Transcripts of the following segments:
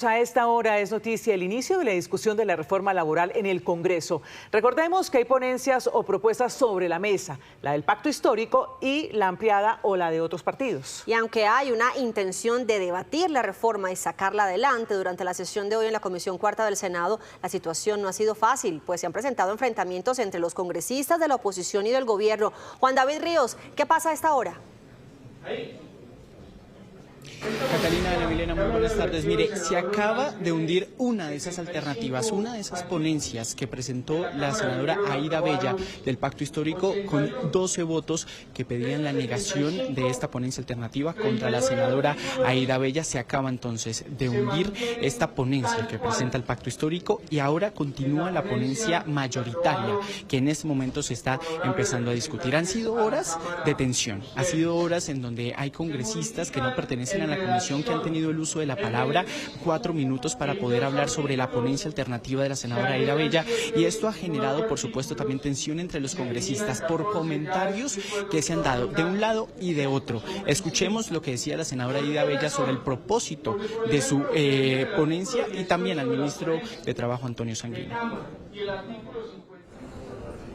A esta hora es noticia el inicio de la discusión de la reforma laboral en el Congreso. Recordemos que hay ponencias o propuestas sobre la mesa, la del pacto histórico y la ampliada o la de otros partidos. Y aunque hay una intención de debatir la reforma y sacarla adelante durante la sesión de hoy en la Comisión Cuarta del Senado, la situación no ha sido fácil, pues se han presentado enfrentamientos entre los congresistas de la oposición y del gobierno. Juan David Ríos, ¿qué pasa a esta hora? Catalina, Ana Milena, muy buenas tardes. Mire, se acaba de hundir una de esas alternativas, una de esas ponencias que presentó la senadora Aída Bella del Pacto Histórico con 12 votos que pedían la negación de esta ponencia alternativa contra la senadora Aída Bella. Se acaba entonces de hundir esta ponencia que presenta el Pacto Histórico y ahora continúa la ponencia mayoritaria que en este momento se está empezando a discutir. Han sido horas de tensión, ha sido horas en donde hay congresistas que no pertenecen a la comisión que han tenido el uso de la palabra 4 minutos para poder hablar sobre la ponencia alternativa de la senadora Aída Bella, y esto ha generado por supuesto también tensión entre los congresistas por comentarios que se han dado de un lado y de otro. Escuchemos lo que decía la senadora Aída Bella sobre el propósito de su ponencia y también al ministro de Trabajo Antonio Sanguino.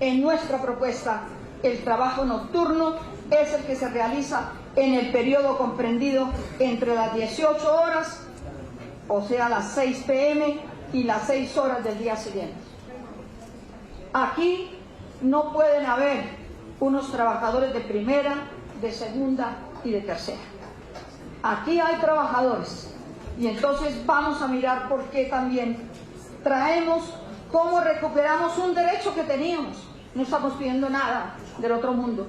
En nuestra propuesta, el trabajo nocturno es el que se realiza en el periodo comprendido entre las 18 horas, o sea, las 6 p.m. y las 6 horas del día siguiente. Aquí no pueden haber unos trabajadores de primera, de segunda y de tercera. Aquí hay trabajadores, y entonces vamos a mirar por qué también traemos cómo recuperamos un derecho que teníamos. No estamos pidiendo nada del otro mundo.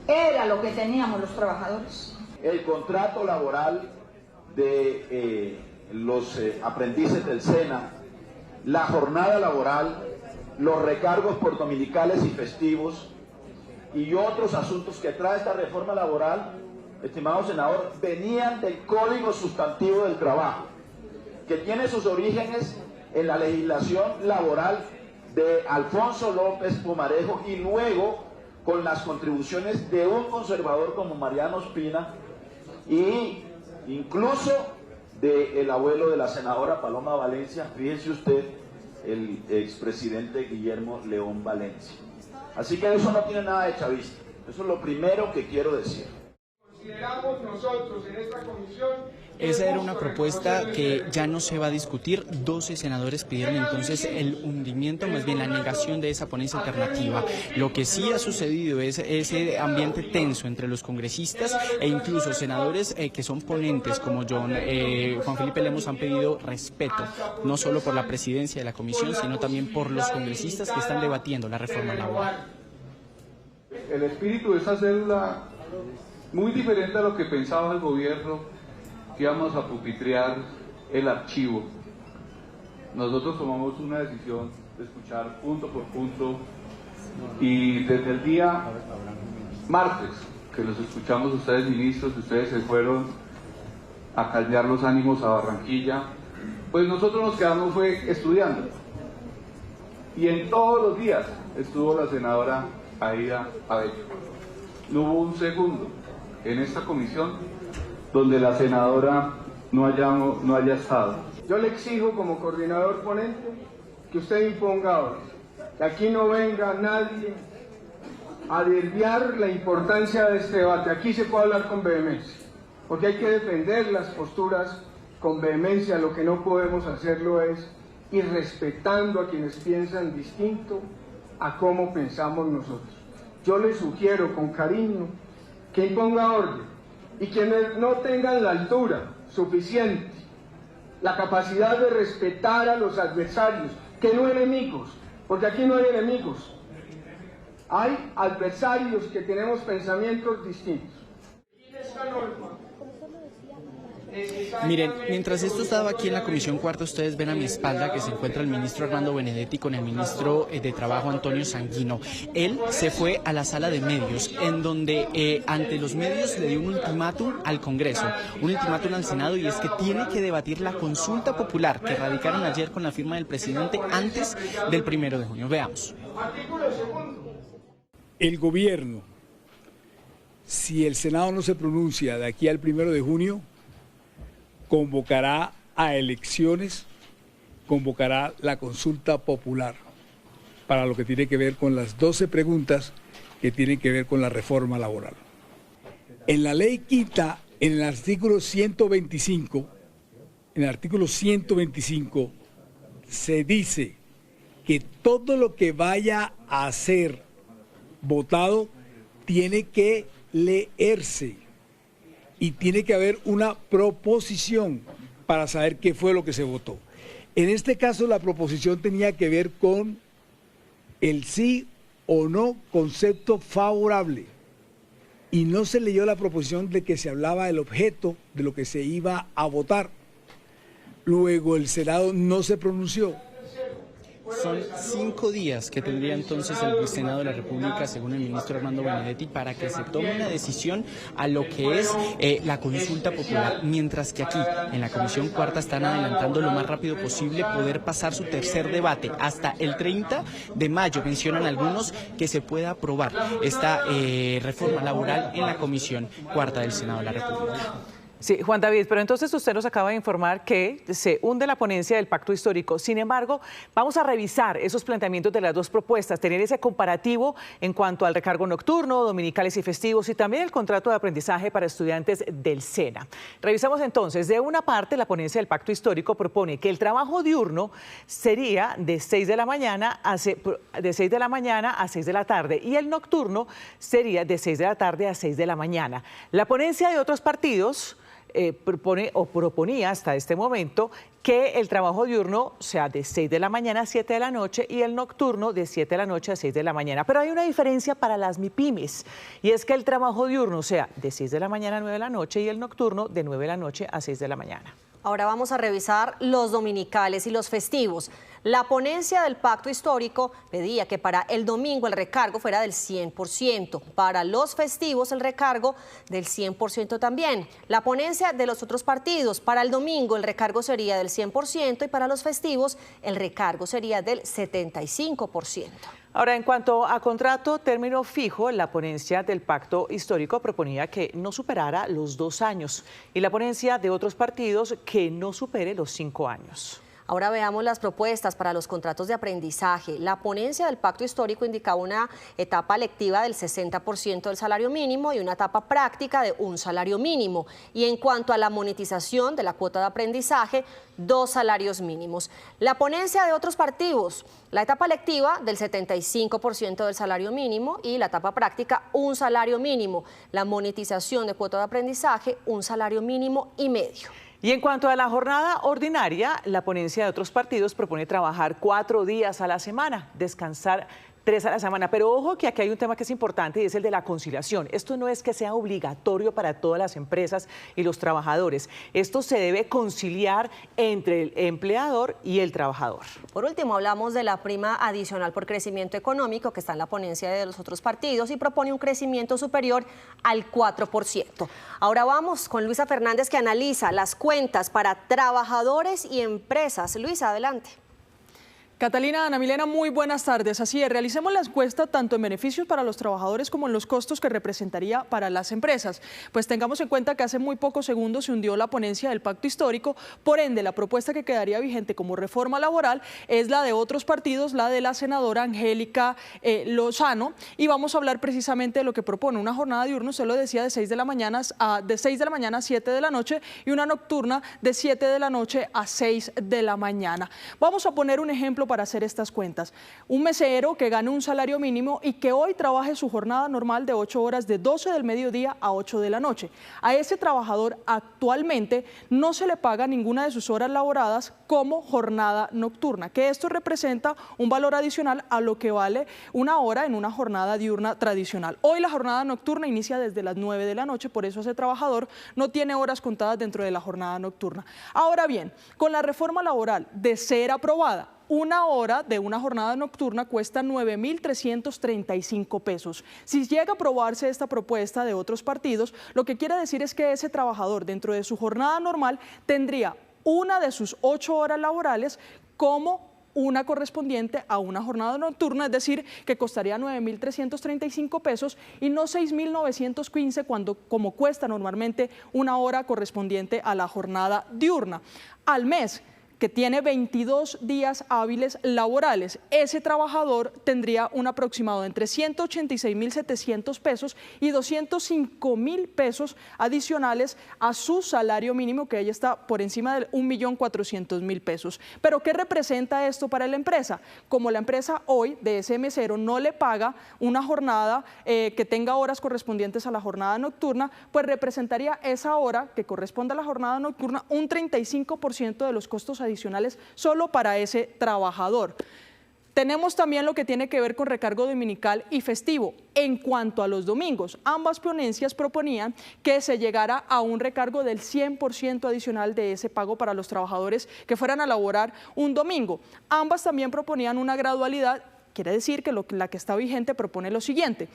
Era lo que teníamos los trabajadores. El contrato laboral de los aprendices del SENA, la jornada laboral, los recargos por dominicales y festivos y otros asuntos que trae esta reforma laboral, estimado senador, venían del Código Sustantivo del Trabajo, que tiene sus orígenes en la legislación laboral de Alfonso López Pumarejo y luego con las contribuciones de un conservador como Mariano Ospina y incluso del abuelo de la senadora Paloma Valencia, fíjese usted, el expresidente Guillermo León Valencia. Así que eso no tiene nada de chavista, eso es lo primero que quiero decir. Consideramos nosotros en esta comisión... Esa era una propuesta que ya no se va a discutir. 12 senadores pidieron entonces el hundimiento, más bien la negación de esa ponencia alternativa. Lo que sí ha sucedido es ese ambiente tenso entre los congresistas e incluso senadores que son ponentes como Juan Felipe Lemos han pedido respeto, no solo por la presidencia de la comisión, sino también por los congresistas que están debatiendo la reforma laboral. El espíritu de esa cédula, muy diferente a lo que pensaba el gobierno, que íbamos a pupitrear el archivo. Nosotros tomamos una decisión de escuchar punto por punto y desde el día martes que los escuchamos ustedes ministros, ustedes se fueron a caldear los ánimos a Barranquilla, pues nosotros nos quedamos fue estudiando. Y en todos los días estuvo la senadora Aída Bella. No hubo un segundo en esta comisión donde la senadora no haya estado. Yo le exijo como coordinador ponente que usted imponga ahora, que aquí no venga nadie a desviar la importancia de este debate. Aquí se puede hablar con vehemencia, porque hay que defender las posturas con vehemencia. Lo que no podemos hacerlo es ir respetando a quienes piensan distinto a cómo pensamos nosotros. Yo le sugiero con cariño que imponga orden, y quienes no tengan la altura suficiente, la capacidad de respetar a los adversarios, que no enemigos, porque aquí no hay enemigos, hay adversarios que tenemos pensamientos distintos. Miren, mientras esto estaba aquí en la Comisión Cuarta, ustedes ven a mi espalda que se encuentra el ministro Armando Benedetti con el ministro de Trabajo Antonio Sanguino. Él se fue a la sala de medios, en donde ante los medios le dio un ultimátum al Congreso, un ultimátum al Senado, y es que tiene que debatir la consulta popular que radicaron ayer con la firma del presidente antes del 1 de junio. Veamos. El gobierno, si el Senado no se pronuncia de aquí al 1 de junio, convocará a elecciones, convocará la consulta popular para lo que tiene que ver con las 12 preguntas que tienen que ver con la reforma laboral. En la ley quinta, en el artículo 125, se dice que todo lo que vaya a ser votado tiene que leerse y tiene que haber una proposición para saber qué fue lo que se votó. En este caso la proposición tenía que ver con el sí o no concepto favorable y no se leyó la proposición de que se hablaba del objeto de lo que se iba a votar. Luego el Senado no se pronunció. Son 5 días que tendría entonces el Senado de la República, según el ministro Armando Benedetti, para que se tome una decisión a lo que es la consulta popular, mientras que aquí, en la Comisión Cuarta, están adelantando lo más rápido posible poder pasar su tercer debate. Hasta el 30 de mayo mencionan algunos que se pueda aprobar esta reforma laboral en la Comisión Cuarta del Senado de la República. Sí, Juan David, pero entonces usted nos acaba de informar que se hunde la ponencia del pacto histórico. Sin embargo, vamos a revisar esos planteamientos de las dos propuestas, tener ese comparativo en cuanto al recargo nocturno, dominicales y festivos y también el contrato de aprendizaje para estudiantes del SENA. Revisamos entonces, de una parte, la ponencia del pacto histórico propone que el trabajo diurno sería de 6 de la mañana a 6 de la tarde y el nocturno sería de 6 de la tarde a 6 de la mañana. La ponencia de otros partidos proponía hasta este momento que el trabajo diurno sea de 6 de la mañana a 7 de la noche y el nocturno de 7 de la noche a 6 de la mañana. Pero hay una diferencia para las MIPYMES y es que el trabajo diurno sea de 6 de la mañana a 9 de la noche y el nocturno de 9 de la noche a 6 de la mañana. Ahora vamos a revisar los dominicales y los festivos. La ponencia del pacto histórico pedía que para el domingo el recargo fuera del 100%, para los festivos el recargo del 100% también. La ponencia de los otros partidos, para el domingo el recargo sería del 100% y para los festivos el recargo sería del 75%. Ahora, en cuanto a contrato término fijo, la ponencia del pacto histórico proponía que no superara los 2 años y la ponencia de otros partidos que no supere los 5 años. Ahora veamos las propuestas para los contratos de aprendizaje. La ponencia del pacto histórico indicaba una etapa lectiva del 60% del salario mínimo y una etapa práctica de un salario mínimo. Y en cuanto a la monetización de la cuota de aprendizaje, 2 salarios mínimos. La ponencia de otros partidos, la etapa lectiva del 75% del salario mínimo y la etapa práctica, un salario mínimo. La monetización de cuota de aprendizaje, un salario mínimo y medio. Y en cuanto a la jornada ordinaria, la ponencia de otros partidos propone trabajar 4 días a la semana, descansar 3 a la semana. Pero ojo que aquí hay un tema que es importante y es el de la conciliación. Esto no es que sea obligatorio para todas las empresas y los trabajadores. Esto se debe conciliar entre el empleador y el trabajador. Por último, hablamos de la prima adicional por crecimiento económico que está en la ponencia de los otros partidos y propone un crecimiento superior al 4%. Ahora vamos con Luisa Fernández que analiza las cuentas para trabajadores y empresas. Luisa, adelante. Catalina, Ana Milena, muy buenas tardes. Así es, realicemos la encuesta tanto en beneficios para los trabajadores como en los costos que representaría para las empresas. Pues tengamos en cuenta que hace muy pocos segundos se hundió la ponencia del pacto histórico, por ende la propuesta que quedaría vigente como reforma laboral es la de otros partidos, la de la senadora Angélica Lozano, y vamos a hablar precisamente de lo que propone una jornada diurna, usted lo decía, de 6 de la mañana a 7 de la noche y una nocturna de 7 de la noche a 6 de la mañana. Vamos a poner un ejemplo para hacer estas cuentas. Un mesero que gane un salario mínimo y que hoy trabaje su jornada normal de 8 horas de 12 del mediodía a 8 de la noche. A ese trabajador actualmente no se le paga ninguna de sus horas laboradas como jornada nocturna, que esto representa un valor adicional a lo que vale una hora en una jornada diurna tradicional. Hoy la jornada nocturna inicia desde las 9 de la noche, por eso ese trabajador no tiene horas contadas dentro de la jornada nocturna. Ahora bien, con la reforma laboral de ser aprobada, una hora de una jornada nocturna cuesta 9.335 pesos. Si llega a aprobarse esta propuesta de otros partidos, lo que quiere decir es que ese trabajador dentro de su jornada normal tendría una de sus 8 horas laborales como una correspondiente a una jornada nocturna, es decir, que costaría 9.335 pesos y no 6.915 como cuesta normalmente una hora correspondiente a la jornada diurna. Al mes, que tiene 22 días hábiles laborales, ese trabajador tendría un aproximado de entre 186.700 pesos y 205.000 pesos adicionales a su salario mínimo, que ahí está por encima de 1.400.000 pesos. Pero ¿qué representa esto para la empresa? Como la empresa hoy de ese mesero no le paga una jornada que tenga horas correspondientes a la jornada nocturna, pues representaría esa hora que corresponde a la jornada nocturna un 35% de los costos adicionales solo para ese trabajador. Tenemos también lo que tiene que ver con recargo dominical y festivo. En cuanto a los domingos, ambas ponencias proponían que se llegara a un recargo del 100% adicional de ese pago para los trabajadores que fueran a laborar un domingo. Ambas también proponían una gradualidad. Quiere decir que la que está vigente propone lo siguiente: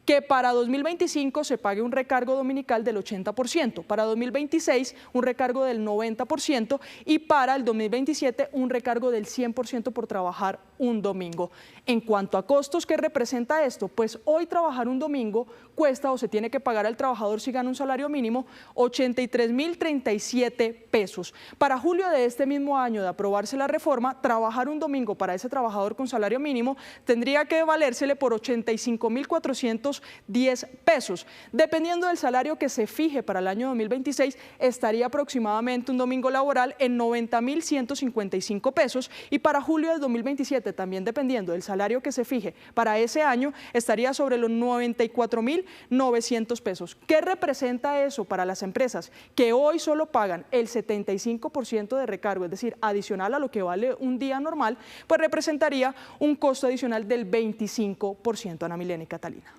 que para 2025 se pague un recargo dominical del 80%, para 2026 un recargo del 90% y para el 2027 un recargo del 100% por trabajar un domingo. En cuanto a costos, ¿qué representa esto? Pues hoy trabajar un domingo cuesta o se tiene que pagar al trabajador si gana un salario mínimo 83.037 pesos. Para julio de este mismo año de aprobarse la reforma, trabajar un domingo para ese trabajador con salario mínimo tendría que valérsele por 85.410 pesos. Dependiendo del salario que se fije para el año 2026, estaría aproximadamente un domingo laboral en 90.155 pesos y para julio del 2027, también dependiendo del salario que se fije para ese año, estaría sobre los 94.900 pesos. ¿Qué representa eso para las empresas que hoy solo pagan el 75% de recargo, es decir, adicional a lo que vale un día normal? Pues representaría un costo adicional del 25%, Ana Milena y Catalina.